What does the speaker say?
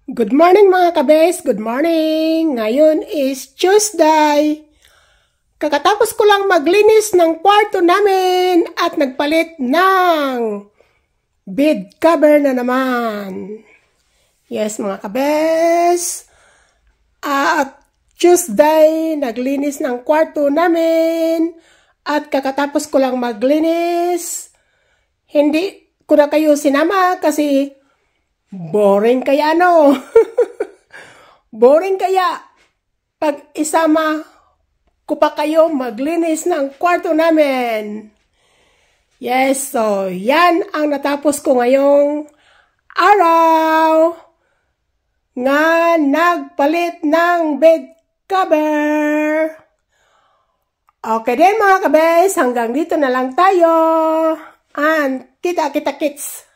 Good morning mga kabes! Good morning! Ngayon is Tuesday. Kakatapos ko lang maglinis ng kwarto namin at nagpalit ng bed cover na naman. Yes mga kabes! At Tuesday, naglinis ng kwarto namin at kakatapos ko lang maglinis. Hindi ko na kayo sinama kasi boring kaya no? Boring kaya pag isama ko pa kayo maglinis ng kwarto namin. Yes, so yan ang natapos ko ngayong araw nga nagpalit ng bed cover. Okay din mga kabes, hanggang dito na lang tayo. And kita-kita kits.